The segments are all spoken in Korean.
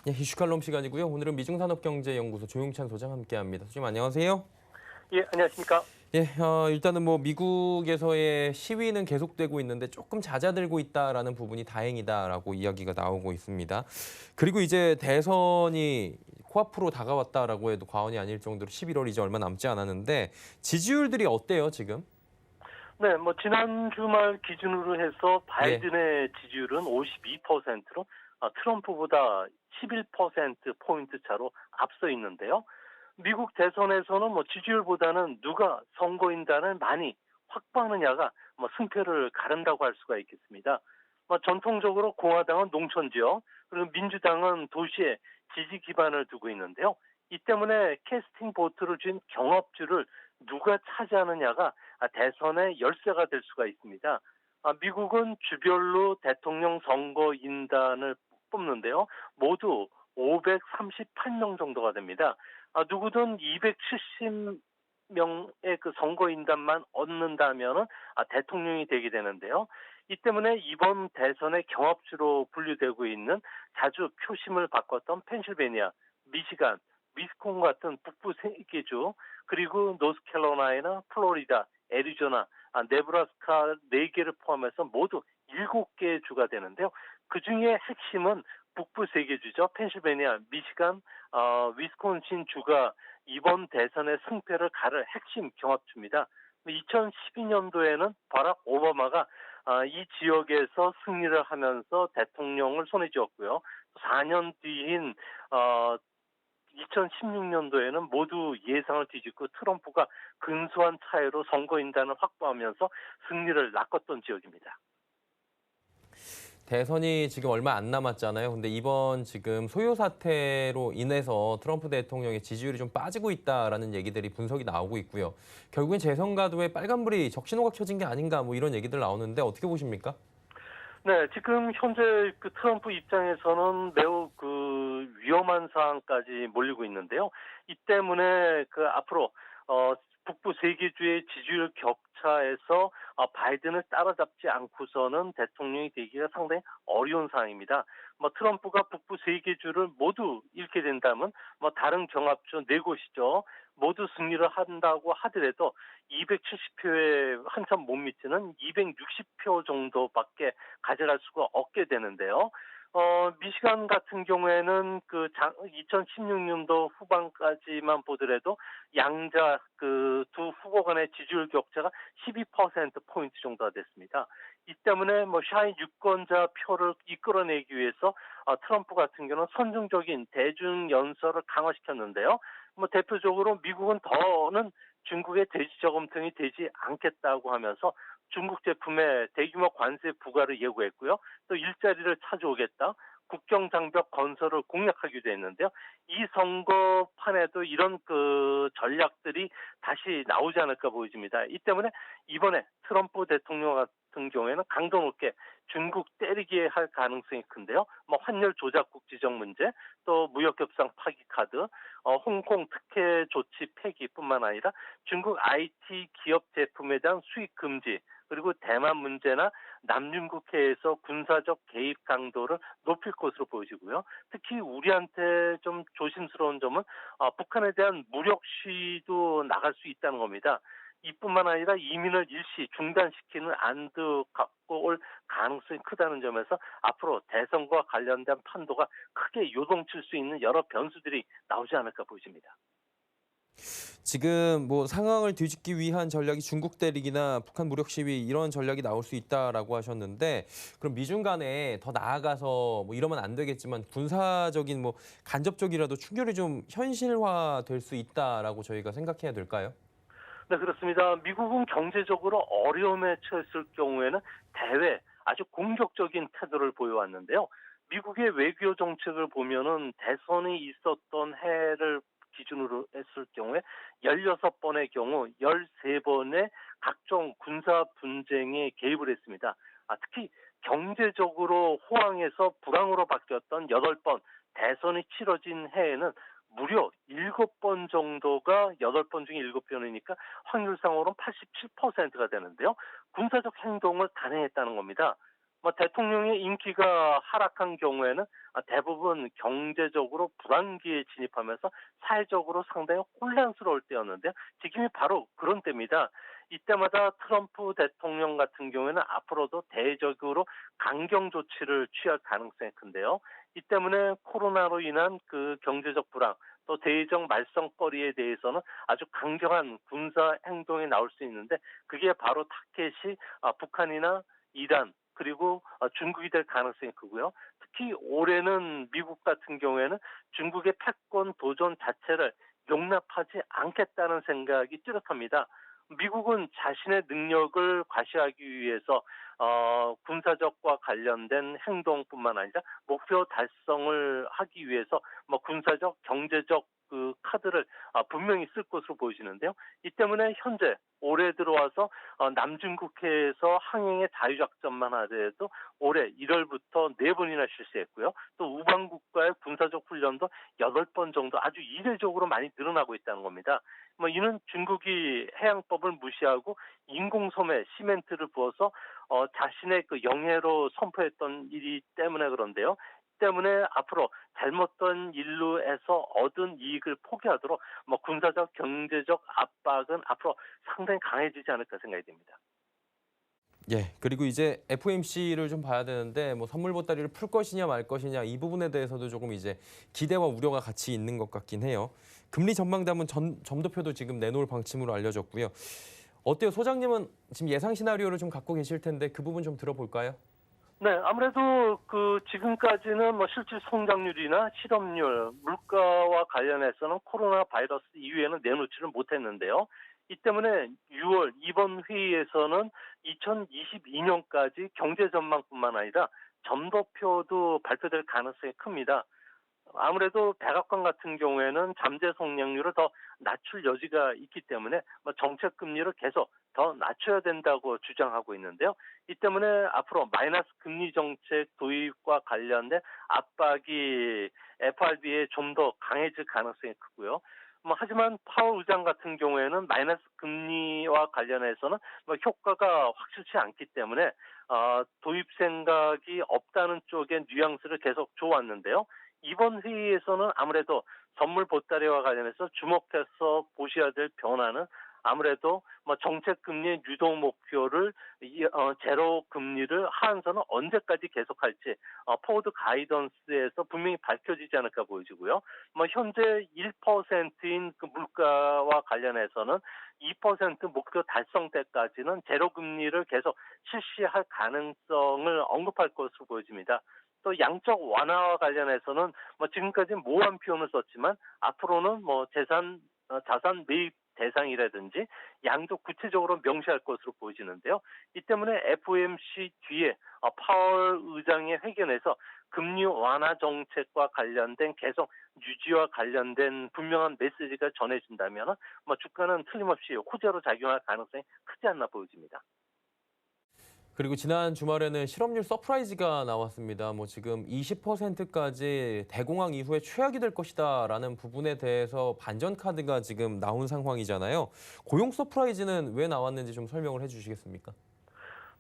예, 이슈칼럼 시간이고요. 오늘은 미중산업경제연구소 조용찬 소장 함께합니다. 소장님 안녕하세요. 예, 안녕하십니까? 예, 일단은 뭐 미국에서의 시위는 계속되고 있는데 조금 잦아들고 있다라는 부분이 다행이다라고 이야기가 나오고 있습니다. 그리고 이제 대선이 코앞으로 다가왔다라고 해도 과언이 아닐 정도로 11월 이제 얼마 남지 않았는데 지지율들이 어때요, 지금? 네, 지난 주말 기준으로 해서 예. 바이든의 지지율은 52%로 트럼프보다 11%포인트 차로 앞서 있는데요. 미국 대선에서는 지지율보다는 누가 선거인단을 많이 확보하느냐가 승패를 가른다고 할 수가 있겠습니다. 전통적으로 공화당은 농촌 지역, 그리고 민주당은 도시에 지지 기반을 두고 있는데요. 이 때문에 캐스팅 보트를 쥔 경합주를 누가 차지하느냐가 대선의 열쇠가 될 수가 있습니다. 미국은 주별로 대통령 선거인단을 뽑는데요. 모두 538명 정도가 됩니다. 누구든 270명의 그 선거인단만 얻는다면 대통령이 되게 되는데요. 이 때문에 이번 대선의 경합주로 분류되고 있는 자주 표심을 바꿨던 펜실베니아, 미시간, 위스콘 같은 북부 3개 주, 그리고 노스캐롤라이나, 플로리다, 애리조나, 네브라스카 4개를 포함해서 모두 7개의 주가 되는데요. 그중에 핵심은 북부 3개 주죠. 펜실베니아, 미시간, 위스콘신 주가 이번 대선의 승패를 가를 핵심 경합주입니다. 2012년도에는 바락 오바마가 이 지역에서 승리를 하면서 대통령을 손에 쥐었고요. 4년 뒤인 2016년도에는 모두 예상을 뒤집고 트럼프가 근소한 차이로 선거인단을 확보하면서 승리를 낚았던 지역입니다. 대선이 지금 얼마 안 남았잖아요. 근데 이번 지금 소요 사태로 인해서 트럼프 대통령의 지지율이 좀 빠지고 있다라는 얘기들이 분석이 나오고 있고요. 결국엔 재선 가도에 빨간불이 적신호가 켜진 게 아닌가 뭐 이런 얘기들 나오는데 어떻게 보십니까? 네, 지금 현재 그 트럼프 입장에서는 매우 그 위험한 상황까지 몰리고 있는데요. 이 때문에 그 앞으로 북부 3개 주의 지지율 격차에서 바이든을 따라잡지 않고서는 대통령이 되기가 상당히 어려운 상황입니다. 트럼프가 북부 3개 주를 모두 잃게 된다면 다른 경합주 4곳이죠. 모두 승리를 한다고 하더라도 270표에 한참 못 미치는 260표 정도밖에 가져갈 수가 없게 되는데요. 미시간 같은 경우에는 2016년도 후반까지만 보더라도 양자 그 두 후보 간의 지지율 격차가 12%포인트 정도가 됐습니다. 이 때문에 샤인 유권자 표를 이끌어내기 위해서 트럼프 같은 경우는 선정적인 대중 연설을 강화시켰는데요. 대표적으로 미국은 더는 중국의 대지 저금통이 되지 않겠다고 하면서 중국 제품에 대규모 관세 부과를 예고했고요. 또 일자리를 찾아오겠다. 국경 장벽 건설을 공약하기도 했는데요. 이 선거판에도 이런 그 전략들이 다시 나오지 않을까 보여집니다. 이 때문에 이번에 트럼프 대통령 같은 경우에는 강도 높게 중국 때리기에 할 가능성이 큰데요. 환율 조작국 지정 문제, 또 무역 협상 파기 카드, 홍콩 특혜 조치 폐기뿐만 아니라 중국 IT 기업 제품에 대한 수입 금지, 그리고 대만 문제나 남중국해에서 군사적 개입 강도를 높일 것으로 보여지고요. 특히 우리한테 좀 조심스러운 점은 북한에 대한 무력 시위도 나갈 수 있다는 겁니다. 이뿐만 아니라 이민을 일시 중단시키는 안도 갖고 올 가능성이 크다는 점에서 앞으로 대선과 관련된 판도가 크게 요동칠 수 있는 여러 변수들이 나오지 않을까 보입니다. 지금 뭐 상황을 뒤집기 위한 전략이 중국 대륙이나 북한 무력 시위 이런 전략이 나올 수 있다라고 하셨는데 그럼 미중 간에 더 나아가서 뭐 이러면 안 되겠지만 군사적인 뭐 간접적이라도 충돌이 좀 현실화될 수 있다라고 저희가 생각해야 될까요? 네, 그렇습니다. 미국은 경제적으로 어려움에 처했을 경우에는 대외 아주 공격적인 태도를 보여왔는데요. 미국의 외교 정책을 보면은 대선이 있었던 해를 기준으로 했을 경우에 16번의 경우 13번의 각종 군사 분쟁에 개입을 했습니다. 특히 경제적으로 호황에서 불황으로 바뀌었던 8번 대선이 치러진 해에는 무려 7번 정도가 8번 중에 7번이니까 확률상으로는 87%가 되는데요. 군사적 행동을 단행했다는 겁니다. 뭐 대통령의 인기가 하락한 경우에는 대부분 경제적으로 불안기에 진입하면서 사회적으로 상당히 혼란스러울 때였는데요. 지금이 바로 그런 때입니다. 이때마다 트럼프 대통령 같은 경우에는 앞으로도 대외적으로 강경 조치를 취할 가능성이 큰데요. 이 때문에 코로나로 인한 그 경제적 불황 또 대외적 말썽거리에 대해서는 아주 강경한 군사 행동이 나올 수 있는데 그게 바로 타켓이 북한이나 이란 그리고 중국이 될 가능성이 크고요. 특히 올해는 미국 같은 경우에는 중국의 패권 도전 자체를 용납하지 않겠다는 생각이 뚜렷합니다. 미국은 자신의 능력을 과시하기 위해서 군사적과 관련된 행동뿐만 아니라 목표 달성을 하기 위해서 뭐 군사적, 경제적 그 카드를 분명히 쓸 것으로 보여지는데요. 이 때문에 현재 올해 들어와서 남중국해에서 항행의 자유작전만 하더라도 올해 1월부터 4번이나 실시했고요. 또 우방국가의 군사적 훈련도 8번 정도 아주 이례적으로 많이 늘어나고 있다는 겁니다. 뭐 이는 중국이 해양법을 무시하고 인공섬에 시멘트를 부어서 자신의 그 영해로 선포했던 일이 때문에 그런데요. 때문에 앞으로 잘못된 일로 해서 얻은 이익을 포기하도록 뭐 군사적 경제적 압박은 앞으로 상당히 강해지지 않을까 생각이 됩니다. 예. 그리고 이제 FOMC를 좀 봐야 되는데 뭐 선물 보따리를 풀 것이냐 말 것이냐 이 부분에 대해서도 조금 이제 기대와 우려가 같이 있는 것 같긴 해요. 금리 전망담은 점도표도 지금 내놓을 방침으로 알려졌고요. 어때요? 소장님은 지금 예상 시나리오를 좀 갖고 계실 텐데 그 부분 좀 들어볼까요? 네, 아무래도 그 지금까지는 뭐 실질 성장률이나 실업률, 물가와 관련해서는 코로나 바이러스 이후에는 내놓지를 못했는데요. 이 때문에 6월 이번 회의에서는 2022년까지 경제 전망뿐만 아니라 점도표도 발표될 가능성이 큽니다. 아무래도 백악관 같은 경우에는 잠재 성장률을 더 낮출 여지가 있기 때문에 뭐 정책 금리를 계속 더 낮춰야 된다고 주장하고 있는데요. 이 때문에 앞으로 마이너스 금리 정책 도입과 관련된 압박이 FRB에 좀 더 강해질 가능성이 크고요. 뭐 하지만 파월 의장 같은 경우에는 마이너스 금리와 관련해서는 뭐 효과가 확실치 않기 때문에 도입 생각이 없다는 쪽의 뉘앙스를 계속 줘왔는데요. 이번 회의에서는 아무래도 선물 보따리와 관련해서 주목해서 보셔야 될 변화는 아무래도 뭐 정책 금리의 유도 목표를 제로 금리를 하한선은 언제까지 계속할지 포워드 가이던스에서 분명히 밝혀지지 않을까 보여지고요. 뭐 현재 1%인 그 물가와 관련해서는 2% 목표 달성 때까지는 제로 금리를 계속 실시할 가능성을 언급할 것으로 보여집니다. 또 양적 완화와 관련해서는 뭐 지금까지 모호한 표현을 썼지만 앞으로는 뭐 자산 매입 대상이라든지 양도 구체적으로 명시할 것으로 보여지는데요. 이 때문에 FOMC 뒤에 파월 의장의 회견에서 금리 완화 정책과 관련된 계속 유지와 관련된 분명한 메시지가 전해진다면 뭐 주가는 틀림없이 호재로 작용할 가능성이 크지 않나 보여집니다. 그리고 지난 주말에는 실업률 서프라이즈가 나왔습니다. 뭐 지금 20%까지 대공황 이후에 최악이 될 것이다라는 부분에 대해서 반전 카드가 지금 나온 상황이잖아요. 고용 서프라이즈는 왜 나왔는지 좀 설명을 해주시겠습니까?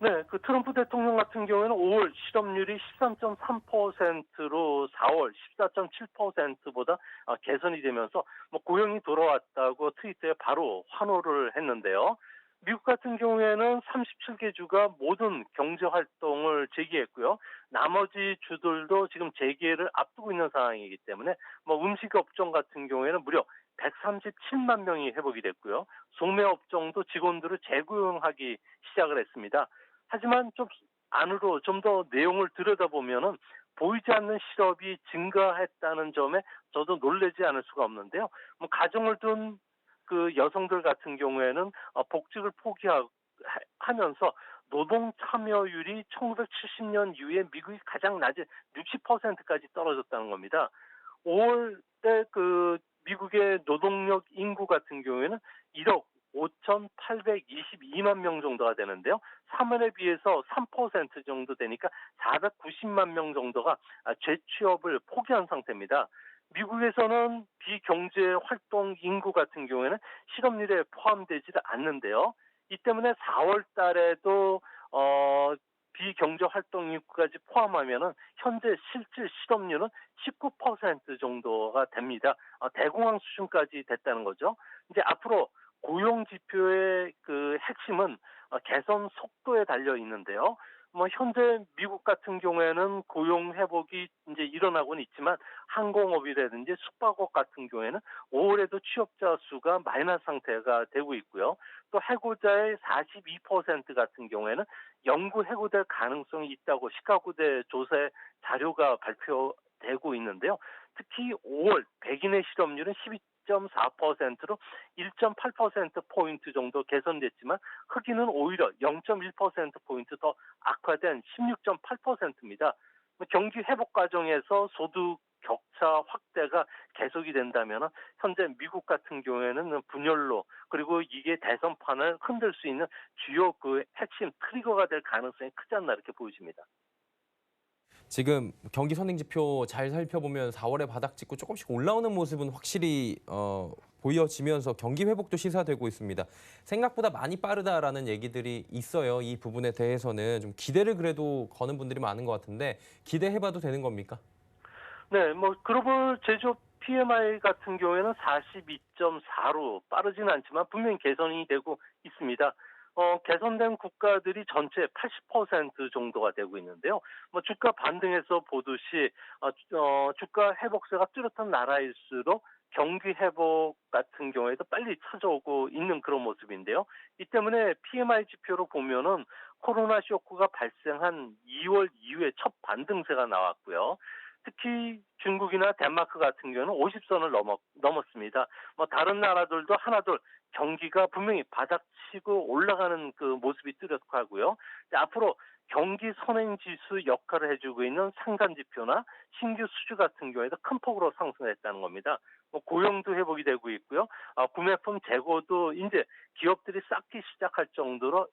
네, 그 트럼프 대통령 같은 경우에는 5월 실업률이 13.3%로 4월 14.7%보다 개선이 되면서 뭐 고용이 돌아왔다고 트위터에 바로 환호를 했는데요. 미국 같은 경우에는 37개 주가 모든 경제 활동을 재개했고요. 나머지 주들도 지금 재개를 앞두고 있는 상황이기 때문에 뭐 음식 업종 같은 경우에는 무려 137만 명이 회복이 됐고요. 소매 업종도 직원들을 재고용하기 시작을 했습니다. 하지만 좀 안으로 좀 더 내용을 들여다보면은 보이지 않는 실업이 증가했다는 점에 저도 놀라지 않을 수가 없는데요. 뭐 가정을 둔 그 여성들 같은 경우에는 복직을 포기하면서 노동 참여율이 1970년 이후에 미국이 가장 낮은 60%까지 떨어졌다는 겁니다. 5월 때 그 미국의 노동력 인구 같은 경우에는 1억 5,822만 명 정도가 되는데요. 3월에 비해서 3% 정도 되니까 490만 명 정도가 재취업을 포기한 상태입니다. 미국에서는 비경제 활동 인구 같은 경우에는 실업률에 포함되지 않는데요. 이 때문에 4월 달에도 비경제 활동 인구까지 포함하면은 현재 실질 실업률은 19% 정도가 됩니다. 대공황 수준까지 됐다는 거죠. 이제 앞으로 고용 지표의 그 핵심은 개선 속도에 달려 있는데요. 뭐 현재 미국 같은 경우에는 고용 회복이 이제 일어나고는 있지만 항공업이라든지 숙박업 같은 경우에는 5월에도 취업자 수가 마이너스 상태가 되고 있고요. 또 해고자의 42% 같은 경우에는 영구 해고될 가능성이 있다고 시카고대 조사의 자료가 발표되고 있는데요. 특히 5월 백인의 실업률은 12.4%로 1.8%포인트 정도 개선됐지만 흑인은 오히려 0.1%포인트 더 악화된 16.8%입니다. 경기 회복 과정에서 소득 격차 확대가 계속이 된다면 현재 미국 같은 경우에는 분열로 그리고 이게 대선판을 흔들 수 있는 주요 그 핵심 트리거가 될 가능성이 크지 않나 이렇게 보여집니다. 지금 경기 선행지표 잘 살펴보면 4월에 바닥 찍고 조금씩 올라오는 모습은 확실히 보여지면서 경기 회복도 시사되고 있습니다. 생각보다 많이 빠르다라는 얘기들이 있어요. 이 부분에 대해서는 좀 기대를 그래도 거는 분들이 많은 것 같은데 기대해봐도 되는 겁니까? 네, 뭐 글로벌 제조업 PMI 같은 경우에는 42.4로 빠르지는 않지만 분명히 개선이 되고 있습니다. 개선된 국가들이 전체 80% 정도가 되고 있는데요. 뭐 주가 반등에서 보듯이 주가 회복세가 뚜렷한 나라일수록 경기 회복 같은 경우에도 빨리 찾아오고 있는 그런 모습인데요. 이 때문에 PMI 지표로 보면은 코로나 쇼크가 발생한 2월 이후에 첫 반등세가 나왔고요. 특히 중국이나 덴마크 같은 경우는 50선을 넘었습니다. 뭐 다른 나라들도 하나둘 경기가 분명히 바닥치고 올라가는 그 모습이 뚜렷하고요. 이제 앞으로 경기 선행지수 역할을 해주고 있는 상간지표나 신규 수주 같은 경우에도 큰 폭으로 상승했다는 겁니다. 뭐 고용도 회복이 되고 있고요. 구매품 재고도 이제 기업들이 쌓기 시작할 정도로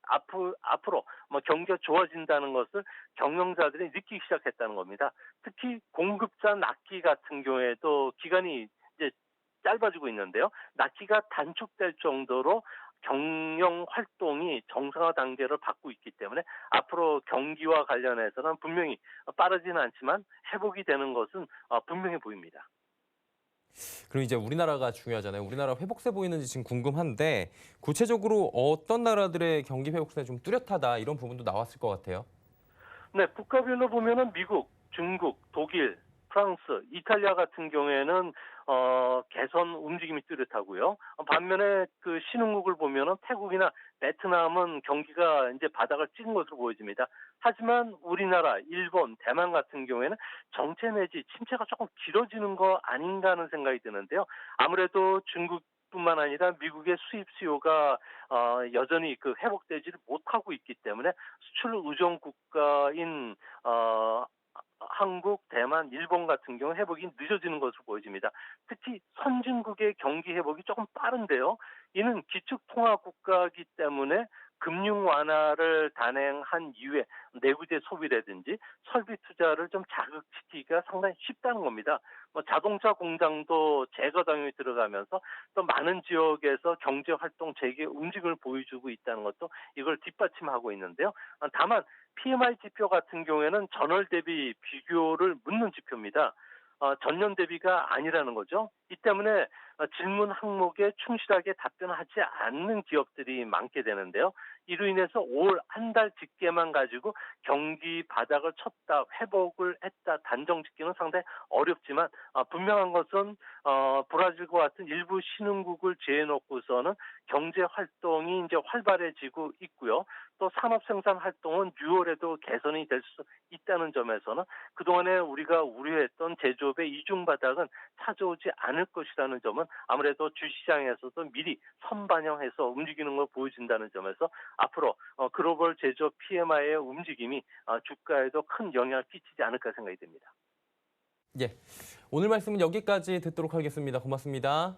앞으로 뭐 경기가 좋아진다는 것을 경영자들이 느끼기 시작했다는 겁니다. 특히 공급자 납기 같은 경우에도 기간이 이제 짧아지고 있는데요. 납기가 단축될 정도로 경영 활동이 정상화 단계를 밟고 있기 때문에 앞으로 경기와 관련해서는 분명히 빠르지는 않지만 회복이 되는 것은 분명해 보입니다. 그리고 이제 우리나라가 중요하잖아요. 우리나라 회복세 보이는지 지금 궁금한데 구체적으로 어떤 나라들의 경기 회복세 좀 뚜렷하다 이런 부분도 나왔을 것 같아요. 네, 국가별로 보면은 미국, 중국, 독일, 프랑스, 이탈리아 같은 경우에는 개선 움직임이 뚜렷하고요. 반면에 그 신흥국을 보면은 태국이나 베트남은 경기가 이제 바닥을 찍은 것으로 보여집니다. 하지만 우리나라, 일본, 대만 같은 경우에는 정체 내지 침체가 조금 길어지는 거 아닌가 하는 생각이 드는데요. 아무래도 중국뿐만 아니라 미국의 수입 수요가 여전히 그 회복되지를 못하고 있기 때문에 수출 의존 국가인 한국, 대만, 일본 같은 경우 회복이 늦어지는 것으로 보여집니다. 특히 선진국의 경기 회복이 조금 빠른데요. 이는 기축통화 국가이기 때문에 금융 완화를 단행한 이후에 내구재 소비라든지 설비 투자를 좀 자극시키기가 상당히 쉽다는 겁니다. 뭐 자동차 공장도 재가동이 들어가면서 또 많은 지역에서 경제 활동 재개 움직임을 보여주고 있다는 것도 이걸 뒷받침하고 있는데요. 다만 PMI 지표 같은 경우에는 전월 대비 비교를 묻는 지표입니다. 전년 대비가 아니라는 거죠. 이 때문에 질문 항목에 충실하게 답변하지 않는 기업들이 많게 되는데요. 이로 인해서 올 한 달 집계만 가지고 경기 바닥을 쳤다, 회복을 했다 단정 짓기는 상당히 어렵지만 분명한 것은 브라질과 같은 일부 신흥국을 제해놓고서는 경제 활동이 이제 활발해지고 있고요. 또 산업 생산 활동은 6월에도 개선이 될 수 있다는 점에서는 그동안에 우리가 우려했던 제조업의 이중 바닥은 찾아오지 않을 것이라는 점은 아무래도 주시장에서도 미리 선반영해서 움직이는 걸 보여준다는 점에서 앞으로 글로벌 제조업 PMI의 움직임이 주가에도 큰 영향을 끼치지 않을까 생각이 됩니다. 예, 오늘 말씀은 여기까지 듣도록 하겠습니다. 고맙습니다.